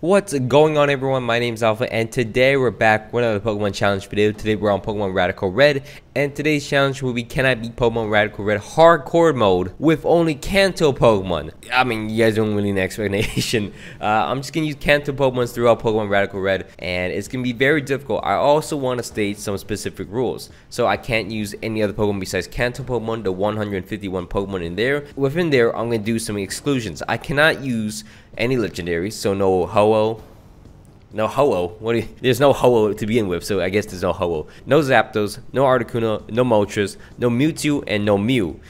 What's going on, everyone? My name's Alpha, and today we're back with another Pokemon Challenge video. Today we're on Pokemon Radical Red, and today's challenge will be Can I beat Pokemon Radical Red Hardcore mode with only Kanto Pokemon? I mean, you guys don't really need an explanation. I'm just gonna use Kanto Pokemon throughout Pokemon Radical Red, and it's gonna be very difficult. I also want to state some specific rules, so I can't use any other Pokemon besides Kanto Pokemon, the 151 Pokemon in there. Within there, I'm gonna do some exclusions. I cannot use any legendaries, so no Ho-Oh. No Ho-Oh. There's no Ho-Oh to begin with, so I guess there's no Ho-Oh. No Zapdos, no Articuno, no Moltres, no Mewtwo, and no Mew.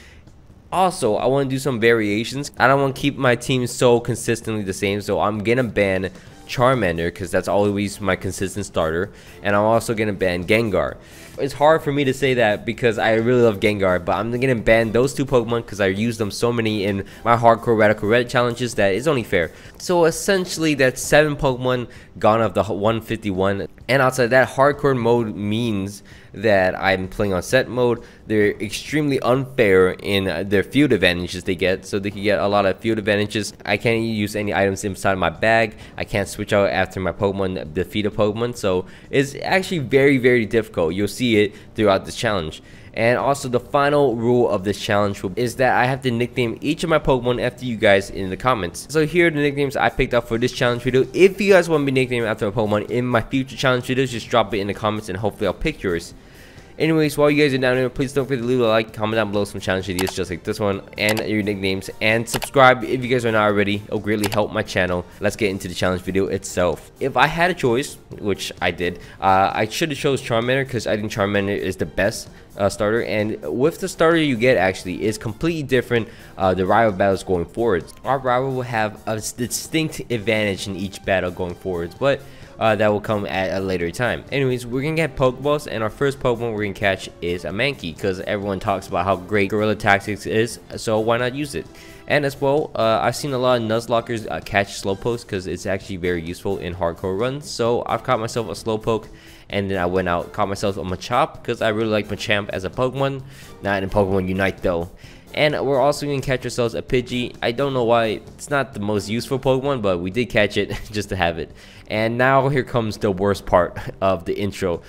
Also, I want to do some variations. I don't want to keep my team so consistently the same, so I'm gonna ban Charmander because that's always my consistent starter, and I'm also gonna ban Gengar. It's hard for me to say that because I really love Gengar, but I'm gonna ban those two Pokemon because I use them so many in my Hardcore Radical Red challenges that it's only fair. So essentially, that's 7 Pokemon gone of the 151, and outside that, Hardcore mode means that I'm playing on set mode. They're extremely unfair in their field advantages they get, so they can get a lot of field advantages. I can't use any items inside my bag. I can't switch out after my Pokemon defeat a Pokemon, so it's actually very difficult. You'll see it throughout this challenge. And also, the final rule of this challenge is that I have to nickname each of my Pokemon after you guys in the comments. So here are the nicknames I picked up for this challenge video. If you guys want to be nicknamed after a Pokemon in my future challenge videos, just drop it in the comments and hopefully I'll pick yours. Anyways, while you guys are down there, please don't forget to leave a like, comment down below some challenge ideas just like this one, and your nicknames, and subscribe if you guys are not already. It'll greatly help my channel. Let's get into the challenge video itself. If I had a choice, which I did, I should have chose Charmander because I think Charmander is the best starter, and with the starter you get actually is completely different. The rival battles going forwards, our rival will have a distinct advantage in each battle going forwards, but that will come at a later time. Anyways, we're gonna get Pokeballs, and our first Pokemon we're gonna catch is a Mankey because everyone talks about how great Guerrilla Tactics is, so why not use it? And as well, I've seen a lot of Nuzlockers catch Slowpokes because it's actually very useful in hardcore runs. So I've caught myself a Slowpoke, and then I went out caught myself a Machop because I really like Machamp as a Pokemon, not in Pokemon Unite though. And we're also going to catch ourselves a Pidgey. I don't know why it's not the most useful Pokemon, but we did catch it just to have it. And now here comes the worst part of the intro.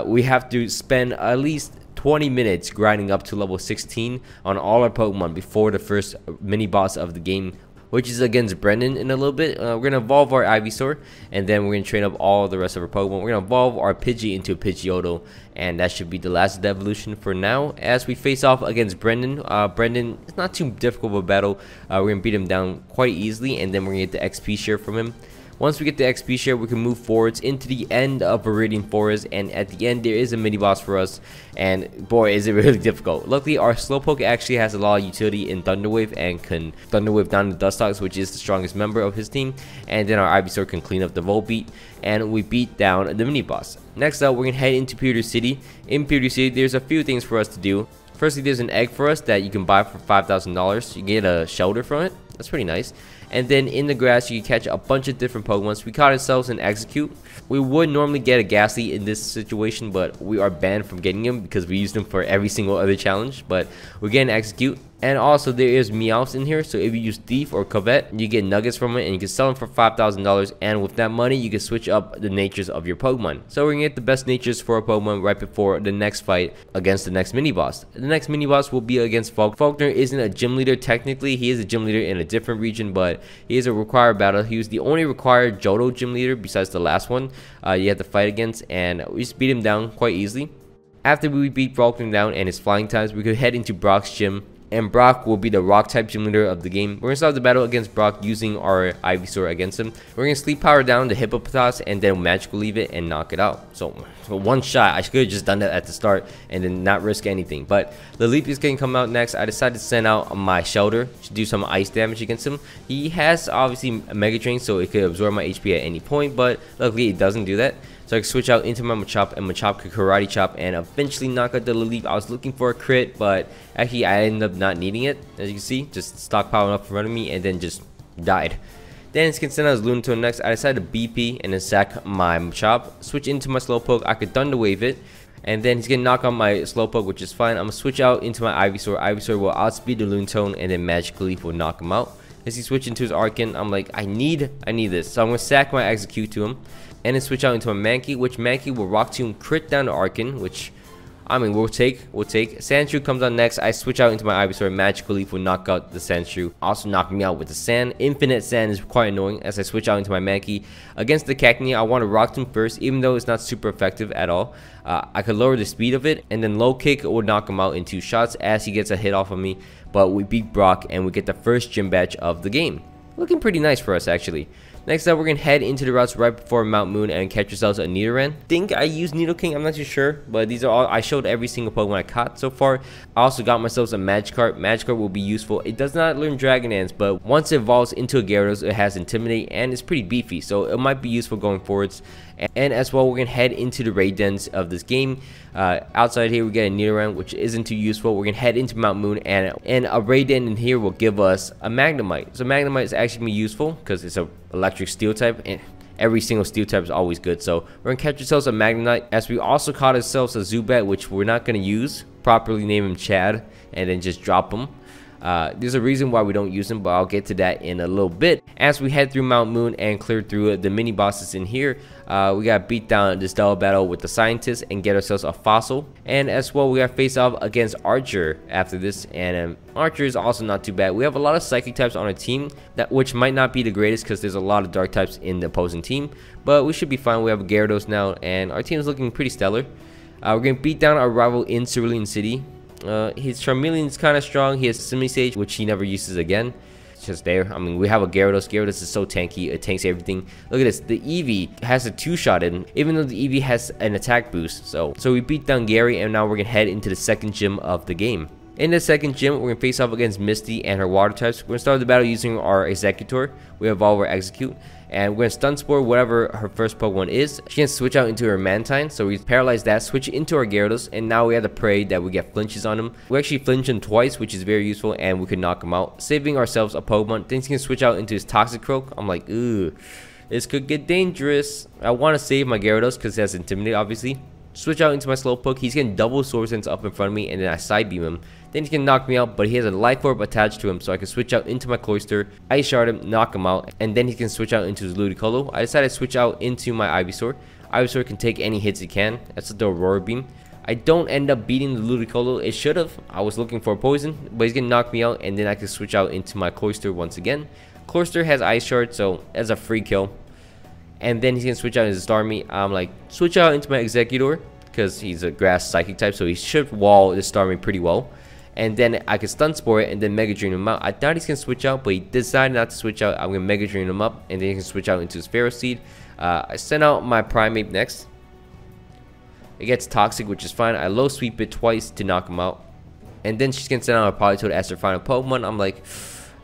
We have to spend at least 20 minutes grinding up to level 16 on all our Pokemon before the first mini boss of the game, which is against Brendan in a little bit. We're going to evolve our Ivysaur, and then we're going to train up all the rest of our Pokemon. We're going to evolve our Pidgey into a Pidgeotto, and that should be the last evolution for now. As we face off against Brendan, Brendan is not too difficult of a battle. We're going to beat him down quite easily, and then we're going to get the XP share from him. Once we get the XP share, we can move forwards into the end of Viridian Forest, and at the end there is a mini boss for us, and boy is it really difficult. Luckily, our Slowpoke actually has a lot of utility in Thunder Wave and can Thunder Wave down the Dustox, which is the strongest member of his team, and then our Ivysaur can clean up the Volbeat, and we beat down the mini boss. Next up, we're gonna head into Pewter City. In Pewter City, there's a few things for us to do. Firstly, there's an egg for us that you can buy for $5,000. You get a shelter from it. That's pretty nice. And then in the grass, you can catch a bunch of different Pokemon. We caught ourselves an Execute. We would normally get a Ghastly in this situation, but we are banned from getting him because we used him for every single other challenge. But we're getting Execute. And also there is Meowth in here, so if you use Thief or Covet, you get nuggets from it, and you can sell them for $5,000, and with that money you can switch up the natures of your Pokemon. So we're gonna get the best natures for a Pokemon right before the next fight against the next mini boss. The next mini boss will be against Faulkner. Isn't a gym leader technically, he is a gym leader in a different region, but he is a required battle. He was the only required Johto gym leader besides the last one you had to fight against, and we just beat him down quite easily. After we beat Faulkner down and his flying types, we could head into Brock's gym, and Brock will be the rock type gym leader of the game. We're gonna start the battle against Brock using our Ivysaur against him. We're gonna sleep power down the Hippopotas and then magical leave it and knock it out. So one shot, I could have just done that at the start and then not risk anything, but the leap is gonna come out next. I decided to send out my Shelter to do some ice damage against him. He has obviously a Mega Drain, so it could absorb my HP at any point, but luckily it doesn't do that. So I can switch out into my Machop, and Machop could Karate Chop and eventually knock out the Lilip. I was looking for a crit, but actually I ended up not needing it. As you can see, just stockpiling up in front of me and then just died. Then it's send out his Lunatone next. I decided to BP and then sack my Machop, switch into my Slowpoke. I could Thunder Wave it, and then he's gonna knock on my Slowpoke, which is fine. I'm gonna switch out into my Ivysaur. Ivysaur will outspeed the Lunatone, and then Magic Leaf will knock him out. As he switched into his Arcan, I'm like, I need this. So I'm gonna sack my Execute to him, and then switch out into a Mankey, which Mankey will Rock Tomb crit down to Arcan, which I mean, we'll take. Sandshrew comes on next. I switch out into my Ivysaur. Magical Leaf will knock out the Sandshrew. Also knocking me out with the Sand. Infinite Sand is quite annoying as I switch out into my Mankey. Against the Cacnea, I want to Rock Tomb first, even though it's not super effective at all. I could lower the speed of it, and then Low Kick would knock him out in 2 shots as he gets a hit off of me. But we beat Brock, and we get the first gym badge of the game. Looking pretty nice for us, actually. Next up, we're going to head into the routes right before Mount Moon and catch ourselves a Nidoran. Think I used Nidoking, I'm not too sure, but these are all, I showed every single Pokemon I caught so far. I also got myself a Magikarp. Magikarp will be useful. It does not learn Dragon Dance, but once it evolves into a Gyarados, it has Intimidate, and it's pretty beefy, so it might be useful going forwards. And as well, we're going to head into the raid dens of this game. Outside here, we get a Nidoran, which isn't too useful. We're going to head into Mount Moon, and a raid den in here will give us a Magnemite. So Magnemite is actually going to be useful because it's a electric steel type, and every single steel type is always good. So we're going to catch ourselves a Magnemite, as we also caught ourselves a Zubat, which we're not going to use. Properly name him Chad, and then just drop him. There's a reason why we don't use them, but I'll get to that in a little bit. As we head through Mount Moon and clear through the mini bosses in here, we gotta beat down this double battle with the scientist and get ourselves a fossil. And as well, we gotta face off against Archer after this, and Archer is also not too bad. We have a lot of psychic types on our team, which might not be the greatest because there's a lot of dark types in the opposing team, but we should be fine. We have a Gyarados now, and our team is looking pretty stellar. We're gonna beat down our rival in Cerulean City. His Charmeleon is kind of strong. He has Simisage, which he never uses again. It's just there. I mean, we have a Gyarados. Gyarados is so tanky. It tanks everything. Look at this. The Eevee has a 2-shot in, even though the Eevee has an attack boost. So we beat down Gary, and now we're going to head into the second gym of the game. In the second gym, we're going to face off against Misty and her water types. We're going to start the battle using our Executor. We evolve our Execute, and we're going to Stun Spore whatever her first Pokemon is. She can switch out into her Mantine, so we paralyze that, switch into our Gyarados, and now we have the Prey that we get flinches on him. We actually flinch him twice, which is very useful, and we can knock him out, saving ourselves a Pokemon. Then he can switch out into his Toxicroak. I'm like, ooh, this could get dangerous. I want to save my Gyarados because it has Intimidate, obviously. Switch out into my Slowpoke. He's getting double Sword Sense up in front of me, and then I Side Beam him. Then he can knock me out, but he has a Life Orb attached to him, so I can switch out into my Cloyster, Ice Shard him, knock him out, and then he can switch out into his Ludicolo. I decided to switch out into my Ivysaur. Ivysaur can take any hits it can. That's the Aurora Beam. I don't end up beating the Ludicolo. It should have. I was looking for poison, but he's gonna knock me out, and then I can switch out into my Cloyster once again. Cloyster has Ice Shard, so that's a free kill. And then he's gonna switch out into Starmie. I'm like, switch out into my Executor, because he's a grass psychic type, so he should wall this Starmie pretty well. And then I can Stun Spore it and then Mega Drain him out. I thought he's gonna switch out, but he decided not to switch out. I'm gonna Mega Drain him up, and then he can switch out into his Pharaoh Seed. I send out my Primeape next. It gets Toxic, which is fine. I low sweep it twice to knock him out, and then she's gonna send out a Politoed as her final Pokemon. I'm like,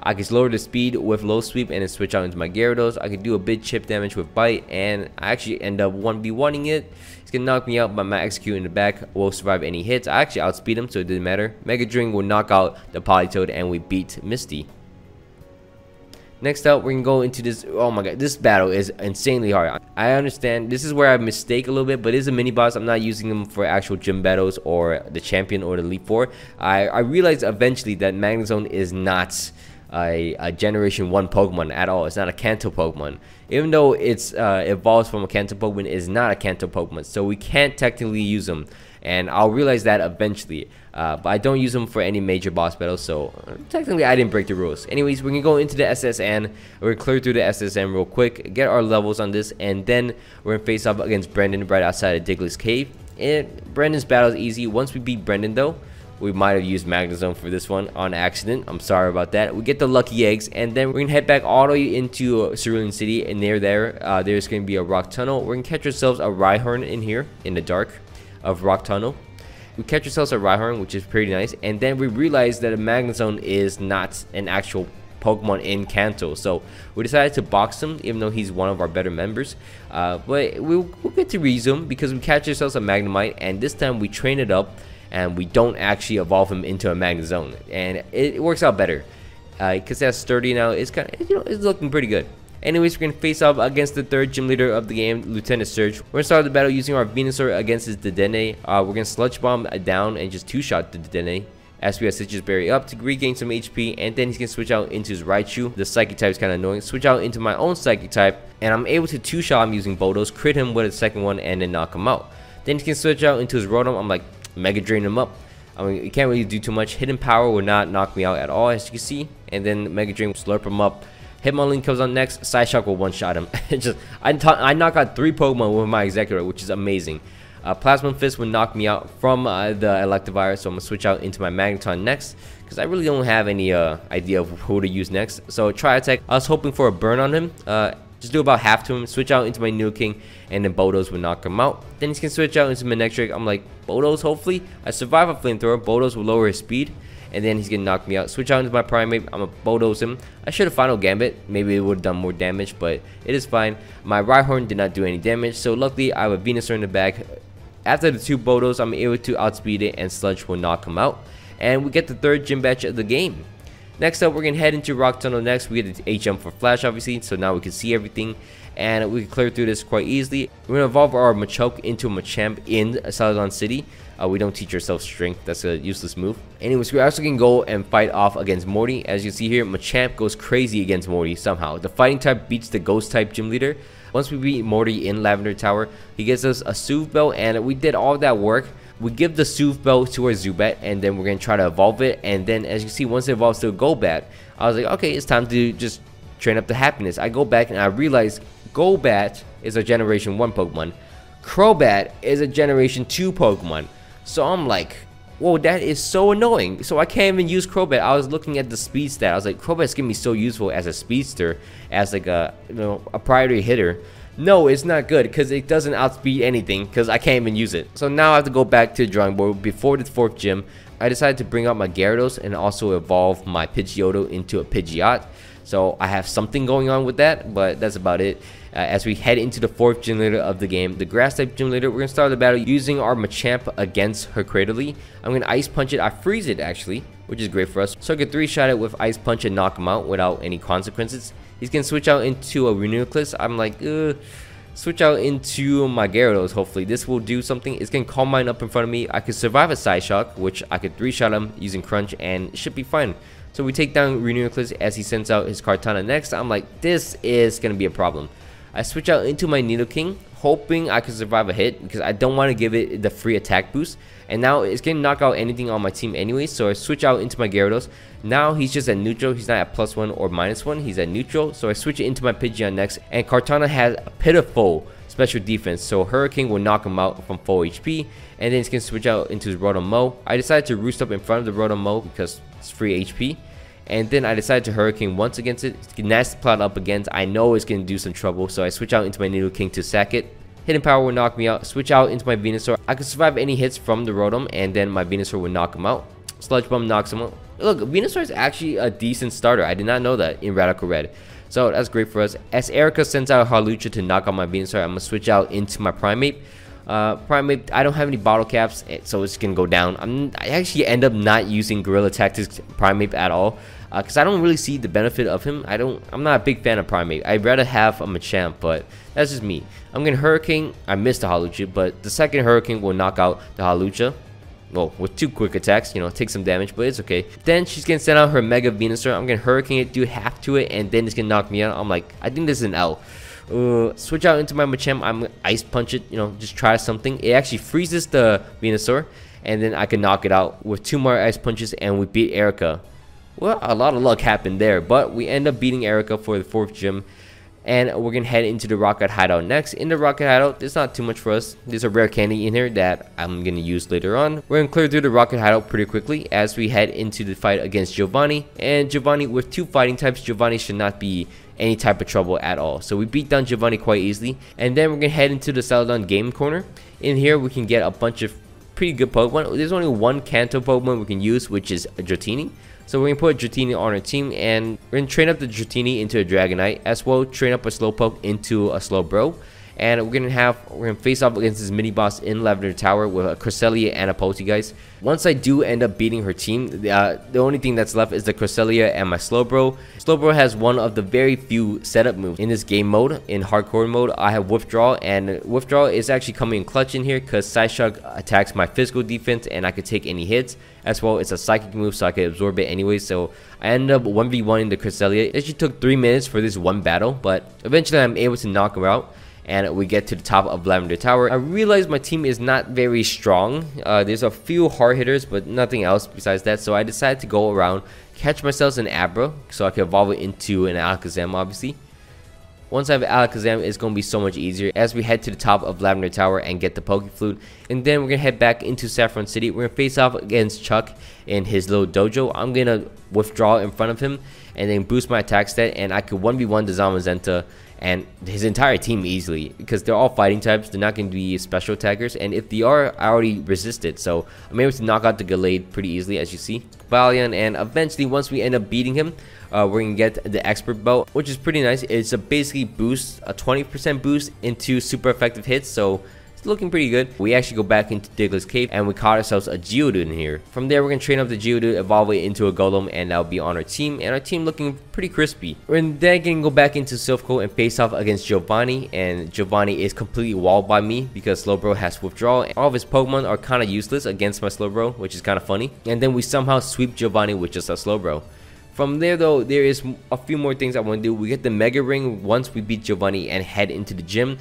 I can lower the speed with low sweep and then switch out into my Gyarados. I can do a big chip damage with Bite, and I actually end up 1v1ing it. He's gonna knock me out, but my Execute in the back will survive any hits. I actually outspeed him, so it didn't matter. Mega Drain will knock out the Politoed, and we beat Misty. Next up, we're gonna go into this. Oh my god, this battle is insanely hard. I understand this is where I mistake a little bit, but it's a mini boss. I'm not using them for actual gym battles or the champion or the Elite Four. I realized eventually that Magnezone is not a Generation 1 Pokemon at all. It's not a Kanto Pokemon. Even though it's evolves from a Kanto Pokemon, it is not a Kanto Pokemon. So we can't technically use them. And I'll realize that eventually. But I don't use them for any major boss battles, so technically I didn't break the rules. Anyways, we're going to go into the SSN. We're going to clear through the SSN real quick, get our levels on this, and then we're going to face off against Brendan right outside of Diglett's Cave. Brendan's battle is easy. Once we beat Brendan, though, we might have used Magnezone for this one on accident. I'm sorry about that. We get the lucky eggs, and then we're going to head back all the way into Cerulean City, and there's going to be a rock tunnel. We're going to catch ourselves a Rhyhorn in here, in the dark of rock tunnel. We catch ourselves a Rhyhorn, which is pretty nice, and then we realize that a Magnezone is not an actual Pokemon in Kanto, so we decided to box him, even though he's one of our better members. But we'll get to resume because we catch ourselves a Magnemite, and this time we train it up, and we don't actually evolve him into a Magnezone, and it works out better because that's sturdy now. It's kind of, it's looking pretty good. Anyways, we're gonna face off against the third gym leader of the game, Lieutenant Surge. We're gonna start the battle using our Venusaur against his Dedenne. We're gonna Sludge Bomb down and just 2-shot the Dedenne. as we have Sitrus Berry up to regain some HP, and then he's gonna switch out into his Raichu. The Psychic type is kind of annoying. Switch out into my own Psychic type, and I'm able to two-shot him using Bodos, crit him with a second one, and then knock him out. Then he can switch out into his Rotom. I'm like, Mega Drain him up. I mean, you can't really do too much. Hidden Power will not knock me out at all, as you can see. And then Mega Drain will slurp him up. Hitmonlee comes on next. Psyshock will one-shot him. I knock out 3 Pokemon with my Executor, which is amazing. Plasma Fist would knock me out from the Electivire, so I'm going to switch out into my Magneton next, because I really don't have any idea of who to use next. So Tri Attack, I was hoping for a burn on him, just do about half to him, switch out into my Nidoking, and then Bodos would knock him out. Then he's going to switch out into Manectric. I'm like, Bodos, hopefully? I survive a Flamethrower, Bodos will lower his speed, and then he's going to knock me out. Switch out into my Primeape, I'm going to Bodos him. I should have Final Gambit, maybe it would have done more damage, but it is fine. My Rhyhorn did not do any damage, so luckily I have a Venusaur in the bag. After the 2 Bodos, I'm able to outspeed it, and Sludge will knock him out. And we get the 3rd gym badge of the game. Next up, we're going to head into Rock Tunnel next. We get the H-Jump for Flash, obviously, so now we can see everything. And we can clear through this quite easily. We're going to evolve our Machoke into a Machamp in Celadon City. We don't teach ourselves Strength. That's a useless move. Anyways, we're also going to go and fight off against Morty. As you see here, Machamp goes crazy against Morty somehow. The Fighting type beats the Ghost type gym leader. Once we beat Morty in Lavender Tower, he gives us a Soothe Bell, and we did all that work. We give the Soothe Bell to our Zubat, and then we're going to try to evolve it. And then, as you see, once it evolves to a Golbat, I was like, okay, it's time to just train up the Happiness. I go back and I realize Golbat is a Generation 1 Pokemon. Crobat is a Generation 2 Pokemon. So I'm like, whoa, that is so annoying. So I can't even use Crobat. I was looking at the speed stat. I was like, Crobat's gonna be so useful as a speedster, as like a a priority hitter. No, it's not good because it doesn't outspeed anything because I can't even use it. So now I have to go back to the drawing board. Before the 4th gym, I decided to bring out my Gyarados and also evolve my Pidgeotto into a Pidgeot. So I have something going on with that, but that's about it. As we head into the 4th gym leader of the game, the Grass type gym leader, we're going to start the battle using our Machamp against her Cradily. I'm going to Ice Punch it. I freeze it actually, which is great for us. So I can 3-shot it with Ice Punch and knock him out without any consequences. He's going to switch out into a Reuniclus. I'm like, switch out into my Gyarados. Hopefully this will do something. It's going to Calm Mind up in front of me. I could survive a Psyshock, which I could 3-shot him using Crunch, and it should be fine. So we take down Reuniclus as he sends out his Kartana next. I'm like, this is going to be a problem. I switch out into my Nidoking, hoping I can survive a hit because I don't want to give it the free attack boost. And now it's going to knock out anything on my team anyway, so I switch out into my Gyarados. Now he's just at neutral. He's not at +1 or -1. He's at neutral, so I switch it into my Pidgeot next. And Kartana has a pitiful special defense, so Hurricane will knock him out from full HP. And then he's going to switch out into his Rotom-Mow. I decided to roost up in front of the Rotom-Mow because it's free HP. And then I decided to Hurricane once against it. It's nasty plot up against. I know it's going to do some trouble, so I switch out into my Nidoking to sack it. Hidden Power will knock me out. Switch out into my Venusaur. I can survive any hits from the Rotom, and then my Venusaur will knock him out. Sludge Bomb knocks him out. Look, Venusaur is actually a decent starter. I did not know that in Radical Red. So that's great for us. As Erica sends out Hawlucha to knock out my Venusaur, I'm going to switch out into my Primeape. Primeape, I don't have any bottle caps, so it's gonna go down. I actually end up not using Guerrilla Tactics Primeape at all, because I don't really see the benefit of him. I'm not a big fan of Primeape. I'd rather have a Machamp, but that's just me. I'm gonna Hurricane. I missed the Hawlucha, but the second Hurricane will knock out the Hawlucha. Well, with 2 quick attacks, take some damage, but it's okay. Then she's gonna send out her Mega Venusaur. I'm gonna Hurricane it, do half to it, and then it's gonna knock me out. I'm like, I think this is an L. Switch out into my Machamp. I'm gonna Ice Punch it, just try something. It actually freezes the Venusaur, and then I can knock it out with 2 more Ice Punches, and we beat Erica. Well, a lot of luck happened there, but we end up beating Erica for the 4th gym. And we're going to head into the Rocket Hideout next. In the Rocket Hideout, there's not too much for us. There's a rare candy in here that I'm going to use later on. We're going to clear through the Rocket Hideout pretty quickly as we head into the fight against Giovanni. And Giovanni, with 2 fighting types, Giovanni should not be any type of trouble at all. So we beat down Giovanni quite easily. And then we're going to head into the Celadon Game Corner. In here, we can get a bunch of pretty good Pokemon. There's only 1 Kanto Pokemon we can use, which is a Dratini. So we're going to put Dratini on our team, and we're going to train up the Dratini into a Dragonite, as well train up a Slowpoke into a Slowbro. and we're gonna face off against this mini boss in Lavender Tower with a Cresselia and a Pulse, guys. Once I do end up beating her team, the only thing that's left is the Cresselia and my Slowbro. Slowbro has one of the very few setup moves in this game mode. In hardcore mode, I have Withdraw, and Withdraw is actually coming in clutch in here because Psyshock attacks my physical defense and I could take any hits. As well, it's a psychic move, so I could absorb it anyway. So I ended up 1v1ing the Cresselia. It actually took 3 minutes for this one battle, but eventually I'm able to knock her out. And we get to the top of Lavender Tower. I realize my team is not very strong. There's a few hard hitters, but nothing else besides that. So I decided to go around, catch myself an Abra, so I can evolve it into an Alakazam, obviously. Once I have Alakazam, it's going to be so much easier as we head to the top of Lavender Tower and get the Pokeflute. And then we're going to head back into Saffron City. We're going to face off against Chuck in his little dojo. I'm going to withdraw in front of him and then boost my attack stat. And I could 1v1 the Zamazenta and his entire team easily because they're all fighting types. They're not going to be special attackers. And if they are, I already resisted. So I'm able to knock out the Gallade pretty easily, as you see. Valiant, and eventually once we end up beating him, we're gonna get the expert belt, which is pretty nice. It's a basically boost, a 20% boost into super effective hits, so it's looking pretty good. We actually go back into Diglett Cave and we caught ourselves a Geodude in here. From there, we're gonna train up the Geodude, evolve it into a Golem, and that'll be on our team. And our team looking pretty crispy. We're then gonna go back into Silph Co and face off against Giovanni, and Giovanni is completely walled by me because Slowbro has withdrawal. All of his Pokemon are kind of useless against my Slowbro, which is kind of funny. And then we somehow sweep Giovanni with just a Slowbro. From there though, there is a few more things I want to do. We get the Mega Ring once we beat Giovanni and head into the gym.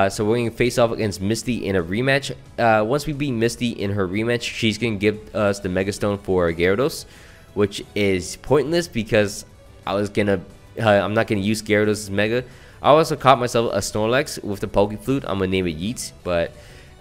So we're going to face off against Misty in a rematch. Once we beat Misty in her rematch, she's going to give us the Mega Stone for Gyarados, which is pointless because I'm not going to use Gyarados' Mega. I also caught myself a Snorlax with the Pokeflute. I'm going to name it Yeet, but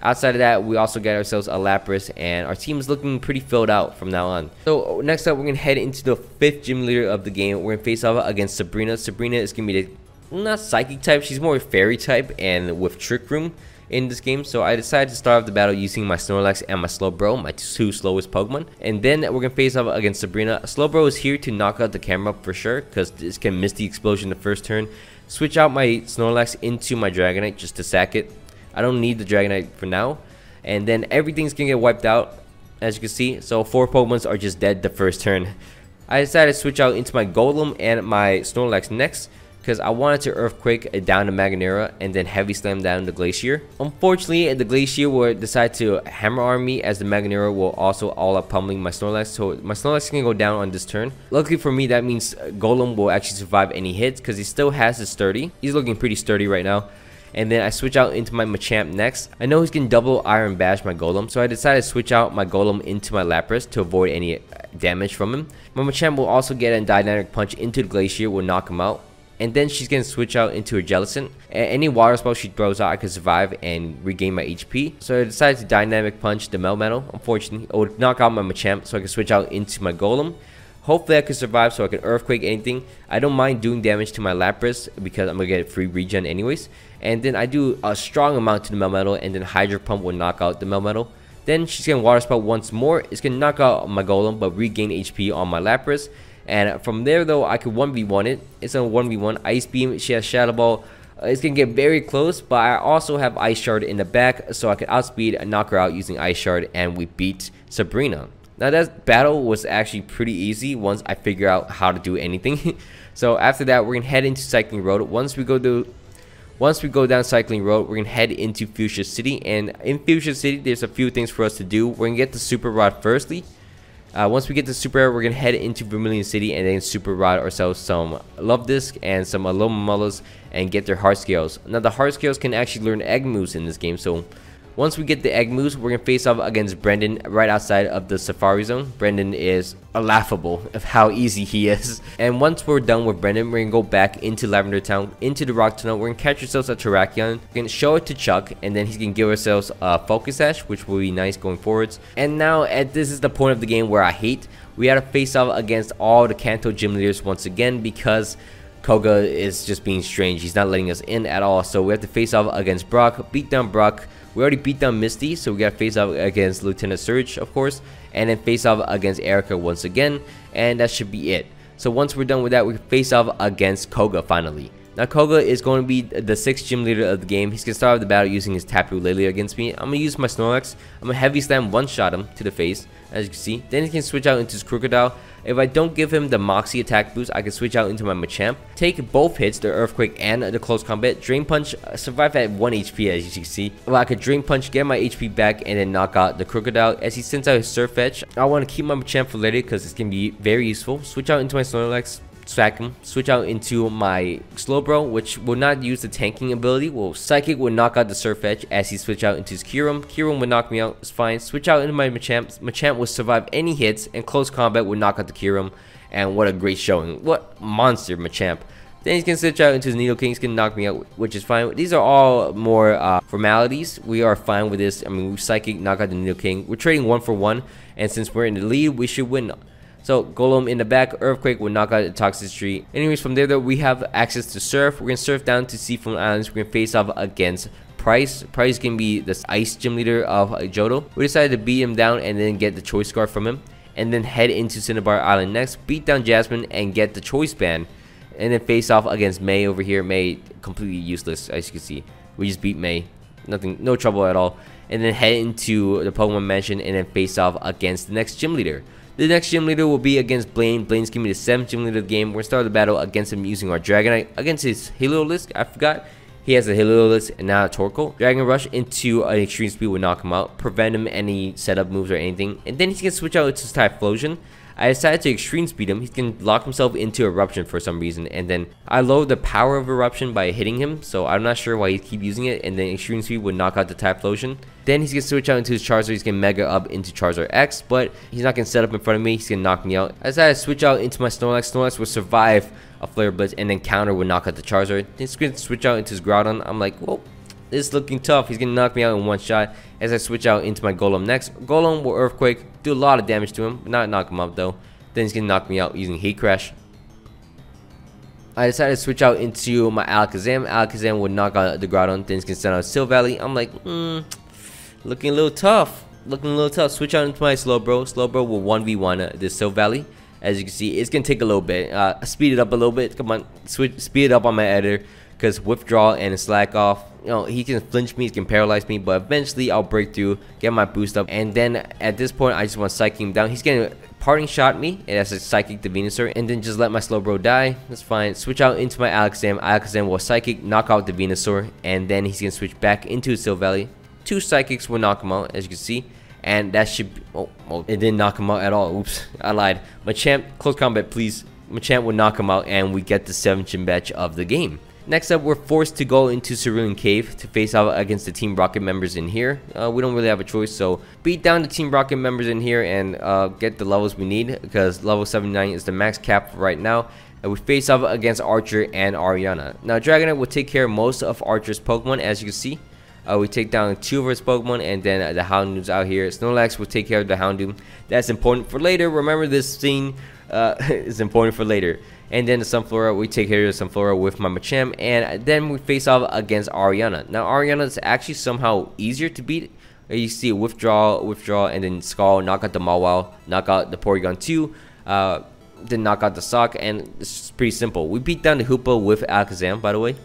outside of that, we also got ourselves a Lapras, and our team is looking pretty filled out from now on. So next up, we're going to head into the 5th gym leader of the game. We're going to face off against Sabrina. Sabrina is going to be the, not psychic type, she's more fairy type and with Trick Room in this game. So I decided to start off the battle using my Snorlax and my Slowbro, my 2 slowest Pokemon. And then we're going to face off against Sabrina. Slowbro is here to knock out the camera for sure, because this can miss the explosion the first turn. Switch out my Snorlax into my Dragonite just to sack it. I don't need the Dragonite for now. And then everything's gonna get wiped out, as you can see. So 4 Pokemons are just dead the first turn. I decided to switch out into my Golem and my Snorlax next, because I wanted to Earthquake down the Magnera and then Heavy Slam down the Glacier. Unfortunately, the Glacier will decide to Hammer Arm me, as the Magnera will also all up pummeling my Snorlax. So my Snorlax can go down on this turn. Luckily for me, that means Golem will actually survive any hits because he still has his sturdy. He's looking pretty sturdy right now. And then I switch out into my Machamp next. I know he's going to double Iron Bash my Golem, so I decided to switch out my Golem into my Lapras to avoid any damage from him. My Machamp will also get a Dynamic Punch into the Glacier, will knock him out. And then she's going to switch out into her Jellicent. Any water spell she throws out, I can survive and regain my HP. So I decided to Dynamic Punch the Melmetal. Unfortunately, it would knock out my Machamp, so I can switch out into my Golem. Hopefully I can survive so I can Earthquake anything. I don't mind doing damage to my Lapras because I'm going to get free regen anyways. And then I do a strong amount to the Melmetal, and then Hydro Pump will knock out the Melmetal. Then she's going to Water Spout once more. It's going to knock out my Golem but regain HP on my Lapras. And from there though, I could 1v1 it. It's a 1v1. Ice Beam, she has Shadow Ball. It's going to get very close, but I also have Ice Shard in the back, so I can outspeed and knock her out using Ice Shard, and we beat Sabrina. Now that battle was actually pretty easy once I figure out how to do anything. So after that, we're gonna head into Cycling Road. Once we go down Cycling Road, we're gonna head into Fuchsia City. And in Fuchsia City, there's a few things for us to do. We're gonna get the Super Rod firstly. Once we get the Super Rod, we're gonna head into Vermilion City and then Super Rod ourselves some Love Disc and some Alomomolas and get their Heart Scales. Now the Heart Scales can actually learn egg moves in this game, so once we get the egg moves, we're going to face off against Brendan right outside of the Safari Zone. Brendan is laughable of how easy he is. And once we're done with Brendan, we're going to go back into Lavender Town, into the Rock Tunnel. We're going to catch ourselves a Terrakion. We're going to show it to Chuck, and then he's going to give ourselves a Focus Sash, which will be nice going forwards. And now, this is the point of the game where I hate. We had to face off against all the Kanto gym leaders once again because Koga is just being strange. He's not letting us in at all. So we have to face off against Brock, beat down Brock. We already beat down Misty, so we gotta face off against Lieutenant Surge, of course, and then face off against Erica once again, and that should be it. So once we're done with that, we face off against Koga finally. Now Koga is going to be the 6th gym leader of the game. He's going to start off the battle using his Tapu Lele against me. I'm going to use my Snorlax. I'm going to heavy slam one-shot him to the face, as you can see. Then he can switch out into his Krookodile. If I don't give him the Moxie attack boost, I can switch out into my Machamp. Take both hits, the Earthquake and the Close Combat. Drain Punch, survive at 1 HP, as you can see. Well, I could Drain Punch, get my HP back, and then knock out the Krookodile. As he sends out his Surf Edge, I want to keep my Machamp for later because it's going to be very useful. Switch out into my Snorlax. Sack him, switch out into my Slowbro, which will not use the tanking ability. Well, Psychic would knock out the Surf Edge as he switch out into his Kyurem. Kyurem would knock me out, it's fine. Switch out into my Machamp. Machamp will survive any hits, and Close Combat would knock out the Kyurem. And what a great showing. What monster Machamp. Then he's going to switch out into his Nidoking. He's going to knock me out, which is fine. These are all more formalities. We are fine with this. I mean, we Psychic, knock out the Nidoking. We're trading 1 for 1, and since we're in the lead, we should win. So Golem in the back, Earthquake will knock out the Toxicity. Anyways, from there though, we have access to Surf. We're going to surf down to Seafoam Islands. We're going to face off against Price. Price can be the Ice Gym Leader of Johto. We decided to beat him down and then get the Choice Scarf from him. And then head into Cinnabar Island next. Beat down Jasmine and get the Choice Band. And then face off against May over here. May completely useless, as you can see. We just beat May. No trouble at all. And then head into the Pokemon Mansion and then face off against the next Gym Leader. The next gym leader will be against Blaine. Blaine's gonna be the 7th gym leader of the game. We're gonna start the battle against him using our Dragonite. Against his Heliolisk, I forgot. He has a Heliolisk and now a Torkoal. Dragon Rush into an Extreme Speed will knock him out. Prevent him any setup moves or anything. And then he's gonna switch out into his Typhlosion. I decided to Extreme Speed him. He's gonna lock himself into Eruption for some reason. And then I lowered the power of Eruption by hitting him. So I'm not sure why he keep using it. And then Extreme Speed would knock out the Typhlosion. Then he's gonna switch out into his Charizard. He's gonna Mega up into Charizard X, but he's not gonna set up in front of me. He's gonna knock me out. As I switch out into my Snorlax, Snorlax will survive a Flare Blitz and then counter will knock out the Charizard. Then he's gonna switch out into his Groudon. I'm like, whoa, this is looking tough. He's gonna knock me out in one shot. As I switch out into my Golem next, Golem will Earthquake, do a lot of damage to him, but not knock him out though. Then he's gonna knock me out using Heat Crash. I decided to switch out into my Alakazam. Alakazam would knock out the Groudon. Then he's gonna send out Silvally. I'm like, looking a little tough. Switch out into my Slowbro. Slowbro will 1v1 this Silvally. As you can see, it's gonna take a little bit. Speed it up a little bit. Come on, speed it up on my editor. Because Withdraw and Slack Off, you know, he can flinch me, he can paralyze me, but eventually I'll break through, get my boost up, and then at this point I just want to Psychic him down. He's gonna Parting Shot me, and that's a Psychic the Venusaur, and then just let my Slowbro die. That's fine. Switch out into my Alakazam. Alakazam will Psychic, knock out the Venusaur, and then he's gonna switch back into Silvally. 2 Psychics will knock him out, as you can see, and that should be, it didn't knock him out at all. Oops, I lied. Machamp, Close Combat please. Machamp will knock him out, and we get the 7th gym badge of the game. Next up, we're forced to go into Cerulean Cave to face off against the Team Rocket members in here. We don't really have a choice, so beat down the Team Rocket members in here and get the levels we need, because level 79 is the max cap right now. And we face off against Archer and Ariana. Now, Dragonite will take care of most of Archer's Pokemon, as you can see. We take down 2 of his Pokemon, and then the Houndoom's out here. Snorlax will take care of the Houndoom. That's important for later. Remember, this scene is important for later. And then the Sunflora, we take care of the Sunflora with my Machamp, and then we face off against Ariana. Now, Ariana is actually somehow easier to beat. You see Withdraw, and then Skull, knock out the Mawile, knock out the Porygon 2, then knock out the Sock, and it's pretty simple. We beat down the Hoopa with Alakazam, by the way.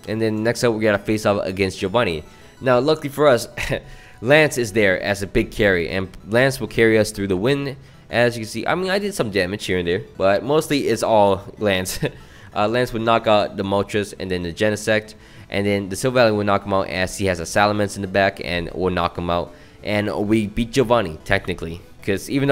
And then next up, we gotta face off against Giovanni. Now, luckily for us, Lance is there as a big carry, and Lance will carry us through the win. As you can see, I mean, I did some damage here and there, but mostly it's all Lance. Lance would knock out the Moltres and then the Genesect, and then the Silvally will knock him out as he has a Salamence in the back and will knock him out. And we beat Giovanni, technically, because even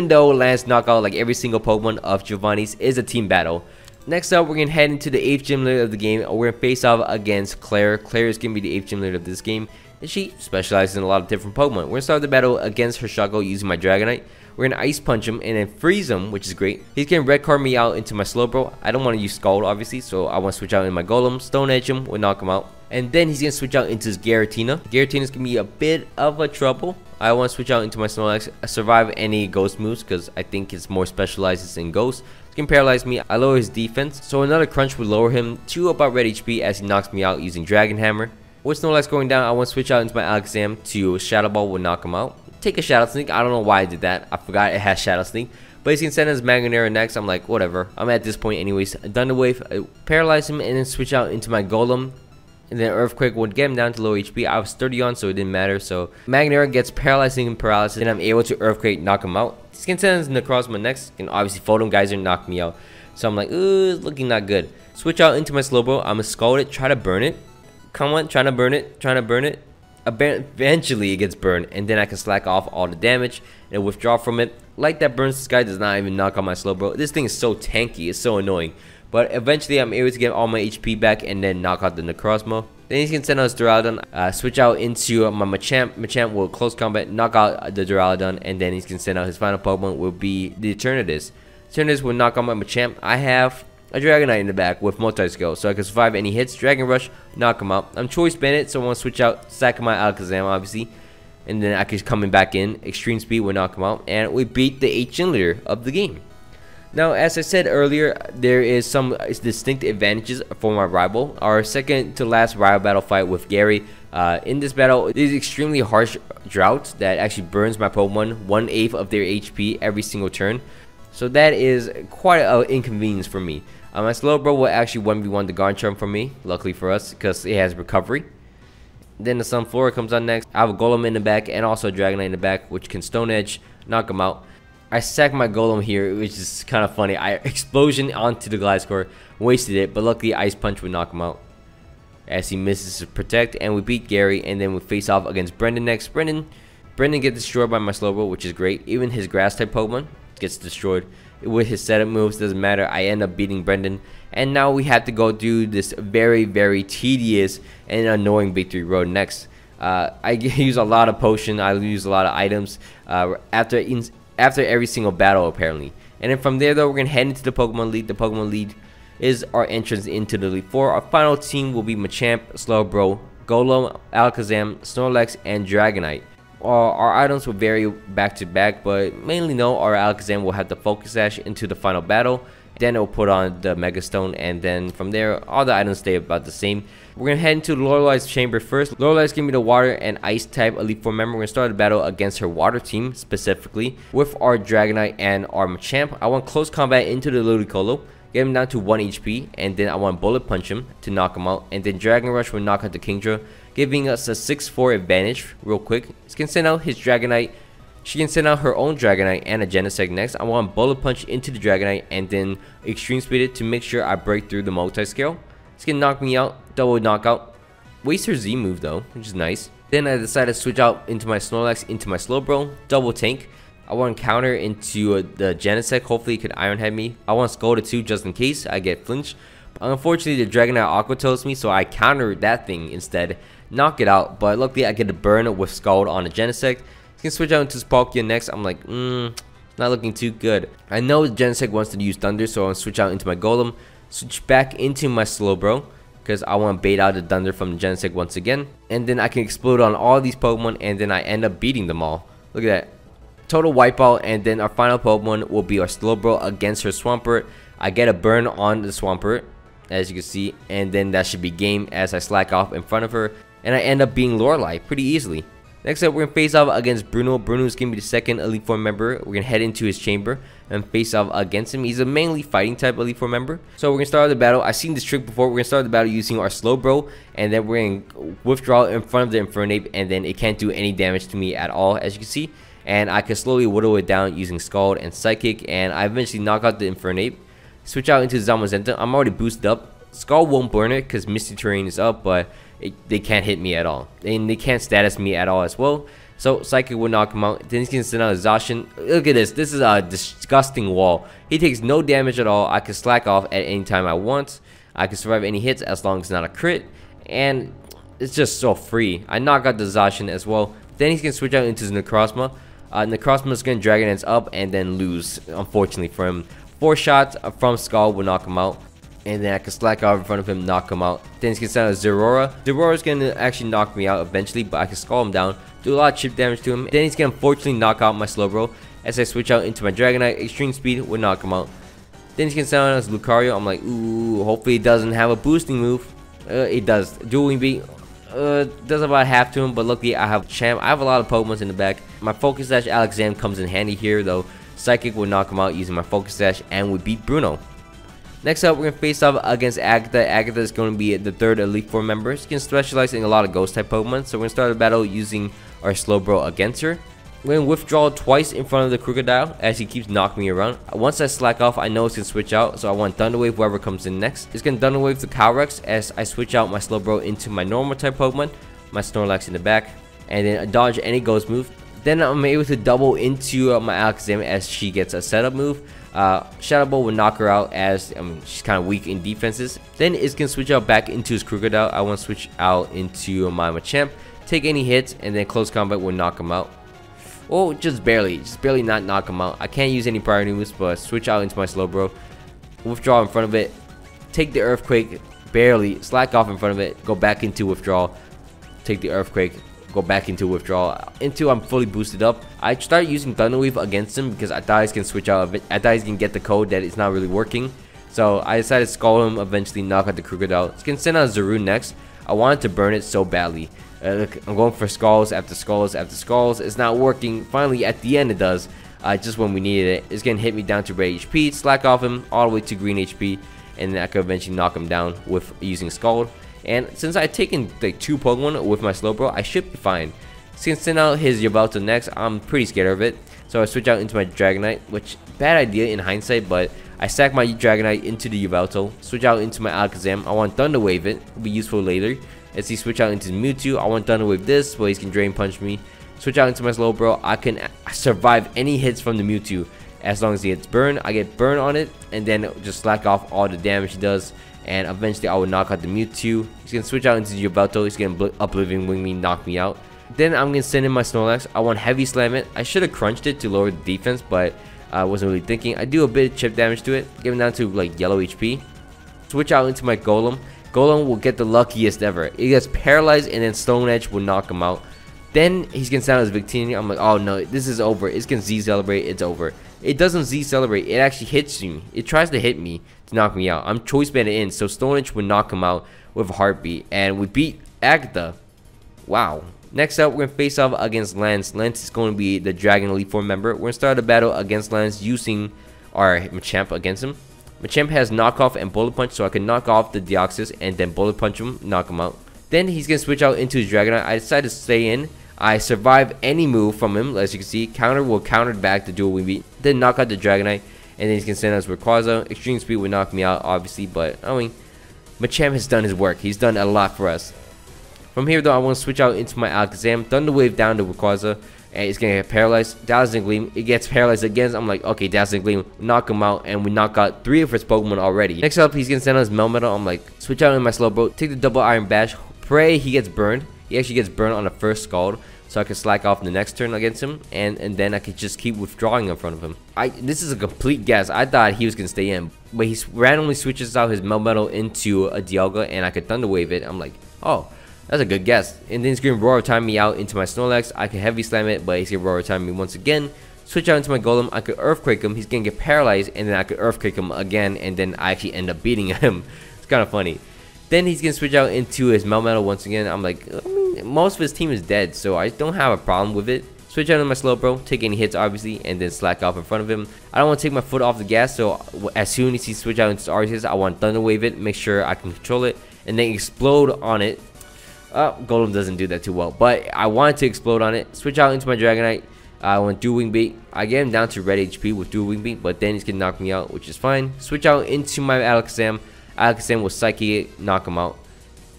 though Lance knocked out like every single Pokemon of Giovanni's, is a team battle. Next up, we're going to head into the 8th gym leader of the game. We're going to face off against Claire. Claire is going to be the 8th gym leader of this game, and she specializes in a lot of different Pokemon. We're going to start the battle against her Shaco using my Dragonite. We're going to Ice Punch him and then Freeze him, which is great. He's going to Red Card me out into my Slowbro. I don't want to use Scald, obviously, so I want to switch out in my Golem. Stone Edge him, we'll knock him out. And then he's going to switch out into his Giratina. Giratina's going to be a bit of a trouble. I want to switch out into my Snorlax, survive any Ghost moves, because I think it's more specialized in Ghost. He can paralyze me. I lower his defense, so another Crunch would lower him to about red HP as he knocks me out using Dragon Hammer. With Snorlax going down, I want to switch out into my Alakazam to Shadow Ball, will knock him out. Take a Shadow Sneak. I don't know why I did that. I forgot it has Shadow Sneak. But he's gonna send his Magneto next. I'm like, whatever. I'm at this point anyways. Thunder Wave, paralyze him, and then switch out into my Golem. And then Earthquake would get him down to low HP. I was 30 on, so it didn't matter. So Magneto gets paralyzing paralysis, and I'm able to Earthquake knock him out. He's gonna send his Necrozma next, and obviously Photon Geyser knock me out. So I'm like, ooh, it's looking not good. Switch out into my Slowbro. I'm gonna Scald it, try to burn it. Come on, trying to burn it, trying to burn it. Eventually it gets burned, and then I can slack off all the damage and withdraw from it. Like that Burns the Sky does not even knock out my Slowbro. This thing is so tanky, it's so annoying. But eventually I'm able to get all my HP back and then knock out the Necrozma. Then he's gonna send out his Duraludon, switch out into my Machamp. Machamp will close combat, knock out the Duraludon, and then he's gonna send out his final Pokemon will be the Eternatus. Eternatus will knock out my Machamp. I have a Dragonite in the back with multi-skill, so I can survive any hits. Dragon Rush, knock him out. I'm Choice Bandit, so I want to switch out, sack my Alakazam, obviously. And then I can come back in. Extreme Speed will knock him out. And we beat the 8th gym leader of the game. Now, as I said earlier, there is some distinct advantages for my rival. Our second to last rival battle fight with Gary. In this battle, it is extremely harsh drought that actually burns my Pokemon 1/8 of their HP every single turn. So that is quite an inconvenience for me. My Slowbro will actually 1v1 the Garchomp for me, luckily for us, because it has recovery. Then the Sunflora comes on next. I have a Golem in the back and also a Dragonite in the back, which can Stone Edge, knock him out. I sack my Golem here, which is kind of funny. I explosion onto the Gliscor, wasted it, but luckily Ice Punch would knock him out as he misses to protect, and we beat Gary. And then we face off against Brendan next. Brendan gets destroyed by my Slowbro, which is great. Even his Grass type Pokemon gets destroyed with his setup moves, doesn't matter. I end up beating Brendan, and now we have to go do this very tedious and annoying victory road next. I use a lot of potion, I use a lot of items after every single battle apparently. And then from there though, we're gonna head into the Pokemon League. The Pokemon League is our entrance into the Elite Four. Our final team will be Machamp, Slowbro, Golem, Alakazam, Snorlax, and Dragonite. Our items will vary back to back, but mainly no, our Alakazam will have the Focus Sash into the final battle. Then it will put on the Mega Stone, and then from there, all the items stay about the same. We're going to head into Lorelai's chamber first. Lorelai's giving me the Water and Ice type Elite Four member. We're going to start the battle against her Water team, specifically, with our Dragonite and our Machamp. I want close combat into the Ludicolo, get him down to 1 HP, and then I want Bullet Punch him to knock him out. And then Dragon Rush will knock out the Kingdra, giving us a 6-4 advantage real quick. He can send out his Dragonite. She can send out her own Dragonite and a Genesect next. I want Bullet Punch into the Dragonite and then Extreme Speed it to make sure I break through the multi-scale. It's gonna knock me out, double knockout. Waste her Z move though, which is nice. Then I decided to switch out into my Snorlax, into my Slowbro, double tank. I want to counter into the Genesect, hopefully it could Iron Head me. I want Scald it too, just in case I get flinched. Unfortunately, the Dragonite Aqua Toast me, so I countered that thing instead, knock it out. But luckily I get a burn with Scald on the Genesect. Can switch out into Spalkia next. I'm like, not looking too good. I know the Genesect wants to use Thunder, so I'm gonna switch out into my Golem, switch back into my Slowbro, because I want to bait out the Thunder from the Genesect once again. And then I can explode on all these Pokemon, and then I end up beating them all. Look at that. Total wipeout, and then our final Pokemon will be our Slowbro against her Swampert. I get a burn on the Swampert, as you can see, and then that should be game as I slack off in front of her, and I end up being Lorelai pretty easily. Next up, we're going to face off against Bruno. Bruno's going to be the second Elite Four member. We're going to head into his chamber and face off against him. He's a mainly fighting type Elite Four member. So we're going to start the battle. I've seen this trick before. We're going to start the battle using our Slowbro, and then we're going to withdraw in front of the Infernape, and then it can't do any damage to me at all, as you can see. And I can slowly whittle it down using Scald and Psychic, and I eventually knock out the Infernape. Switch out into Zamazenta. I'm already boosted up. Scald won't burn it because Misty Terrain is up, but they can't hit me at all. And they can't status me at all as well. So Psychic will knock him out. Then he's going to send out Zacian. Look at this. This is a disgusting wall. He takes no damage at all. I can slack off at any time I want. I can survive any hits as long as it's not a crit. And it's just so free. I knock out the Zacian as well. Then he's going to switch out into his Necrozma. Necrozma is going to Dragon Dance up and then lose, unfortunately for him. 4 shots from Skull will knock him out. And then I can slack out in front of him, knock him out. Then he's going to send out Zeraora. Zeraora is going to actually knock me out eventually, but I can Skull him down, do a lot of chip damage to him. Then he's going to unfortunately knock out my Slowbro. As I switch out into my Dragonite, Extreme Speed will knock him out. Then he's going to send out his Lucario. I'm like, ooh, hopefully it doesn't have a boosting move. It does. Dueling Beat does about half to him, but luckily I have Champ. I have a lot of Pokemon in the back. My Focus Sash Alakazam comes in handy here though. Psychic will knock him out using my Focus Sash, and we beat Bruno. Next up, we're going to face off against Agatha. Agatha is going to be the third Elite Four member. She can specialize in a lot of Ghost type Pokemon, so we're going to start the battle using our Slowbro against her. We're going to withdraw twice in front of the Crocodile as he keeps knocking me around. Once I slack off, I know it's going to switch out, so I want Thunder Wave whoever comes in next. It's going to Thunder Wave the Calyrex as I switch out my Slowbro into my normal type Pokemon, my Snorlax in the back, and then dodge any Ghost move. Then I'm able to double into my Alakazam as she gets a setup move. Shadow Ball will knock her out as she's kind of weak in defenses. Then it's going to switch out back into his Crocodile. I want to switch out into my Machamp, take any hits, and then close combat will knock him out. Oh, just barely not knock him out. I can't use any priority moves, but switch out into my Slowbro, withdraw in front of it, take the Earthquake, barely slack off in front of it, go back into withdrawal, take the Earthquake, go back into withdrawal until I'm fully boosted up. I start using Thunder Wave against him because I thought he's gonna switch out of it. I thought he's gonna get the code that it's not really working, so I decided to Scald him, eventually knock out the Crocodile. He's gonna send out Zaru next. I wanted to burn it so badly. Look, I'm going for Skulls after Skulls after Skulls. It's not working. Finally, at the end, it does. Just when we needed it. It's gonna hit me down to red HP, slack off him all the way to green HP, and then I could eventually knock him down with using Scald. And since I've taken like 2 Pokemon with my Slowbro, I should be fine. Since send out his Yveltal next, I'm pretty scared of it. So I switch out into my Dragonite, which bad idea in hindsight, but I stack my Dragonite into the Yveltal, switch out into my Alakazam. I want Thunder Wave it, it'll be useful later. As he switch out into the Mewtwo, I want Thunder Wave this, so he can Drain Punch me. Switch out into my Slowbro, I can survive any hits from the Mewtwo. As long as he gets Burn, I get Burn on it, and then just slack off all the damage he does. And eventually I will knock out the Mewtwo. He's going to switch out into the Yveltal. He's going to Oblivion Wing me, knock me out. Then I'm going to send in my Snorlax. I want Heavy Slam it. I should have crunched it to lower the defense, but I wasn't really thinking. I do a bit of chip damage to it, give him down to like yellow HP. Switch out into my Golem. Golem will get the luckiest ever. It gets paralyzed and then Stone Edge will knock him out. Then he's going to sound his Victini. I'm like, oh no, this is over. It's going to Z-Celebrate. It's over. It doesn't Z-Celebrate. It actually hits me. It tries to hit me to knock me out. I'm Choice Banded in, so Stone Edge would knock him out with a Heartbeat. And we beat Agatha. Wow. Next up, we're going to face off against Lance. Lance is going to be the Dragon Elite Four member. We're going to start a battle against Lance using our Machamp against him. Machamp has Knockoff and Bullet Punch, so I can knock off the Deoxys and then Bullet Punch him, knock him out. Then he's going to switch out into his Dragonite. I decided to stay in. I survive any move from him, as you can see. Counter will counter back the dual wing beat. Then knock out the Dragonite, and then he's going to send us Rayquaza. Extreme Speed would knock me out, obviously, but I mean, Machamp has done his work. He's done a lot for us. From here, though, I want to switch out into my Alakazam. Thunder Wave down to Rayquaza, and it's going to get paralyzed. Dazzling Gleam, it gets paralyzed again. I'm like, okay, Dazzling Gleam, knock him out, and we knock out 3 of his Pokemon already. Next up, he's going to send us Melmetal. I'm like, switch out in my Slowbro, take the double Iron Bash, pray he gets burned. He actually gets burned on the first Scald, so I can slack off the next turn against him, and then I could just keep withdrawing in front of him. This is a complete guess. I thought he was going to stay in, but he randomly switches out his Melmetal into a Dialga, and I could Thunder Wave it. I'm like, oh, that's a good guess. And then he's going to Roar Time me out into my Snorlax. I can Heavy Slam it, but he's going to Roar Time me once again. Switch out into my Golem. I could Earthquake him. He's going to get paralyzed, and then I could Earthquake him again, and then I actually end up beating him. It's kind of funny. Then he's going to switch out into his Melmetal once again. I'm like, I mean, most of his team is dead, so I don't have a problem with it. Switch out into my Slowbro, take any hits obviously, and then slack off in front of him. I don't want to take my foot off the gas, so as soon as he switch out into Arceus, I want Thunder Wave it, make sure I can control it, and then explode on it. Golem doesn't do that too well, but I wanted to explode on it. Switch out into my Dragonite. I want Dual Wing Beat. I get him down to red HP with Dual Wing Beat, but then he's gonna knock me out, which is fine. Switch out into my Alakazam. Alakazam will Psyche it, knock him out.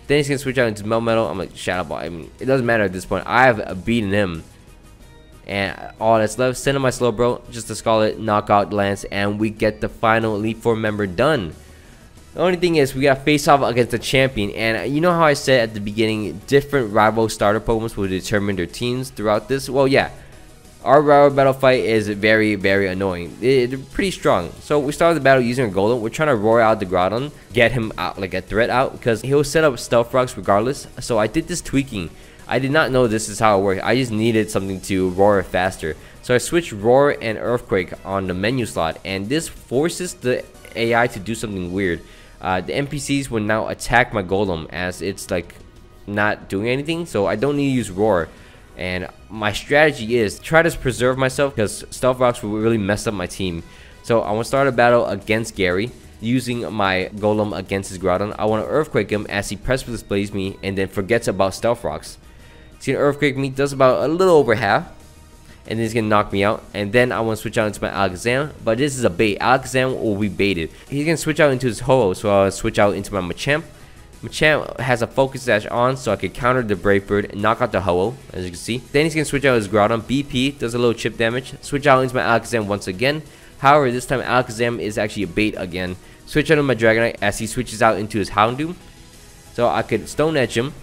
Then he's gonna switch out into Melmetal. I'm like, Shadow Ball. I mean, it doesn't matter at this point. I have beaten him, and all that's left. Send him my Slowbro just to Scarlet, knock out Lance, and we get the final Elite Four member done. The only thing is, we got face off against the champion, and you know how I said at the beginning, different rival starter Pokemon will determine their teams throughout this? Well, yeah, our rival battle fight is very, very annoying. They're pretty strong. So we started the battle using a Golem. We're trying to roar out the Groudon, get him out, like a threat out, because he'll set up Stealth Rocks regardless. So I did this tweaking. I did not know this is how it worked. I just needed something to roar faster. So I switched Roar and Earthquake on the menu slot, and this forces the AI to do something weird. The NPCs will now attack my Golem as it's like not doing anything, so I don't need to use Roar. And my strategy is try to preserve myself because Stealth Rocks will really mess up my team. So I want to start a battle against Gary using my Golem against his Groudon. I want to Earthquake him as he Precipice Blaze me and then forgets about Stealth Rocks. He's going to Earthquake me, does about a little over half, and then he's going to knock me out. And then I want to switch out into my Alakazam, but this is a bait. Alakazam will be baited. He's going to switch out into his Ho-Oh, so I'll switch out into my Machamp. Machamp has a Focus Sash on, so I can counter the Brave Bird and knock out the Ho-Oh, as you can see. Then he's going to switch out his Groudon. BP does a little chip damage. Switch out into my Alakazam once again. However, this time Alakazam is actually a bait again. Switch out into my Dragonite as he switches out into his Houndoom. So I could Stone Edge him,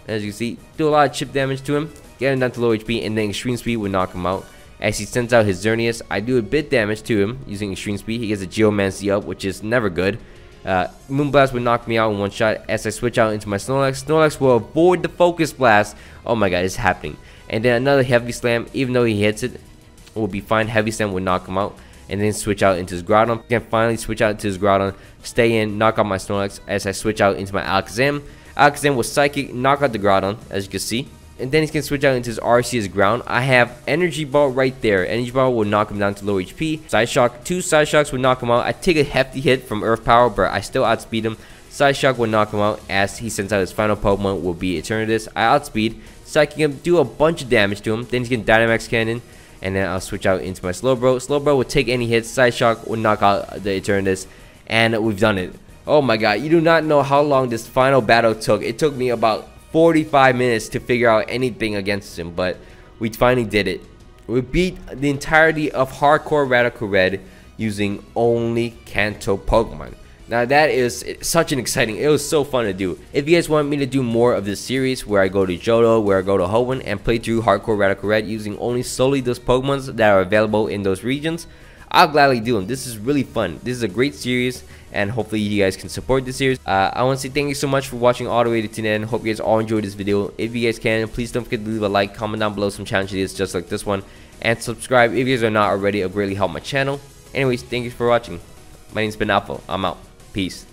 as you can see. Do a lot of chip damage to him. Get him down to low HP, and then Extreme Speed would knock him out. As he sends out his Xerneas, I do a bit damage to him using Extreme Speed. He gets a Geomancy up, which is never good. Moonblast would knock me out in one shot. As I switch out into my Snorlax, Snorlax will avoid the Focus Blast. Oh my god, it's happening. And then another Heavy Slam, even though he hits it, will be fine. Heavy Slam would knock him out. And then switch out into his Groudon. Can finally switch out into his Groudon, stay in, knock out my Snorlax as I switch out into my Alakazam. Alakazam will Psychic, knock out the Groudon, as you can see. And then he's going to switch out into his Arceus Ground. I have Energy Ball right there. Energy Ball will knock him down to low HP. Side Shock, 2 Side Shocks would knock him out. I take a hefty hit from Earth Power, but I still outspeed him. Side Shock will knock him out as he sends out his final Pokemon, will be Eternatus. I outspeed, Psychic him, do a bunch of damage to him. Then he's going to Dynamax Cannon. And then I'll switch out into my Slowbro. Slowbro will take any hits. Side Shock will knock out the Eternatus. And we've done it. Oh my god, you do not know how long this final battle took. It took me about 45 minutes to figure out anything against him, but we finally did it. We beat the entirety of Hardcore Radical Red using only Kanto Pokemon. Now that is such an exciting, it was so fun to do. If you guys want me to do more of this series where I go to Johto, where I go to Hoenn and play through Hardcore Radical Red using only solely those Pokemons that are available in those regions, I'll gladly do them. This is really fun. This is a great series, and hopefully you guys can support this series. I want to say thank you so much for watching all the way to the end. Hope you guys all enjoyed this video. If you guys can, please don't forget to leave a like, comment down below some challenge ideas just like this one, and subscribe if you guys are not already. It greatly help my channel. Anyways, thank you for watching. My name's been Alpha. I'm out. Peace.